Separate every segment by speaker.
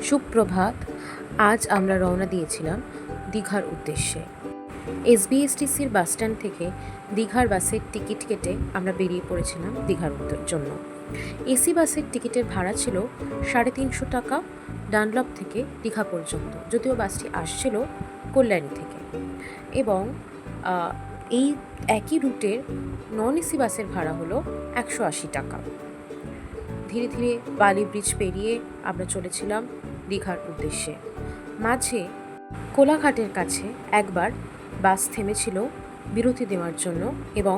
Speaker 1: সুপ্রভাত। আজ আমরা রওনা দিয়েছিলাম দীঘার উদ্দেশ্যে। এসবিএসটিসির বাসস্ট্যান্ড থেকে দীঘার বাসের টিকিট কেটে আমরা বেরিয়ে পড়েছিলাম দীঘার জন্য। এসি বাসের টিকিটের ভাড়া ছিল 350 টাকা ডানলপ থেকে দীঘা পর্যন্ত, যদিও বাসটি আসছিল কল্যাণী থেকে। এবং এই একই রুটের নন এসি বাসের ভাড়া হলো 180 টাকা। ধীরে ধীরে বালি ব্রিজ পেরিয়ে আমরা চলেছিলাম দীঘার উদ্দেশ্যে। মাঝে কোলাঘাটের কাছে একবার বাস থেমেছিল বিরতি দেওয়ার জন্য এবং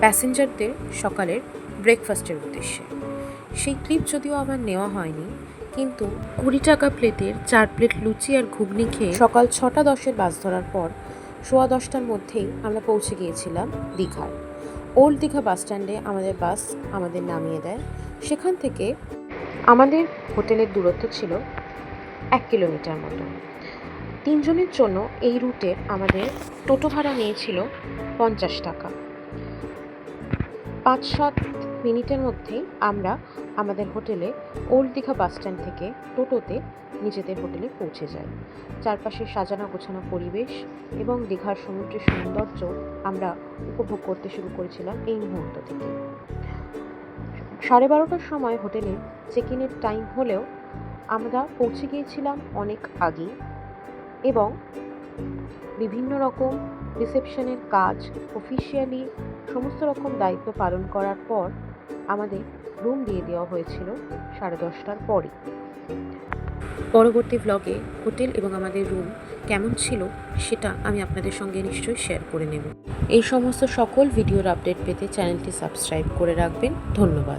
Speaker 1: প্যাসেঞ্জারদের সকালের ব্রেকফাস্টের উদ্দেশ্যে। সেই ক্লিপ যদিও আমার নেওয়া হয়নি, কিন্তু 20 টাকা প্লেটের 4 প্লেট লুচি আর ঘুগনি খেয়ে সকাল 6:10 বাস ধরার পর 10:15টার মধ্যেই আমরা পৌঁছে গিয়েছিলাম দীঘার। ওল্ড দীঘা বাস স্ট্যান্ডে বাস আমাদের নামিয়ে দেয়। সেখান থেকে আমাদের হোটেলের দূরত্ব ছিল 1 কিলোমিটার মতো। 3 জনের জন্য এই রুটে আমাদের টোটো ভাড়া নিয়েছিল 50 টাকা। 5-7 মিনিটের মধ্যেই আমরা আমাদের হোটেলে ওল্ড দীঘা বাস স্ট্যান্ড থেকে টোটোতে নিজেদের হোটেলে পৌঁছে যাই। চারপাশে সাজানো গোছানো পরিবেশ এবং দীঘার সমুদ্রের সৌন্দর্য আমরা উপভোগ করতে শুরু করেছিলাম এই মুহূর্ত থেকে। 12:30টার সময় হোটেলে চেক ইনের টাইম হলেও আমরা পৌঁছে গিয়েছিলাম অনেক আগেই এবং বিভিন্ন রকম রিসেপশনের কাজ অফিসিয়ালি সমস্ত রকম দায়িত্ব পালন করার পর আমাদের রুম দিয়ে দেওয়া হয়েছিল 10:30টার পরে। পরবর্তী ব্লগে হোটেল এবং আমাদের রুম কেমন ছিল সেটা আমি আপনাদের সঙ্গে নিশ্চয়ই শেয়ার করে নেব। এই সমস্ত সকল ভিডিওর আপডেট পেতে চ্যানেলটি সাবস্ক্রাইব করে রাখবেন। ধন্যবাদ।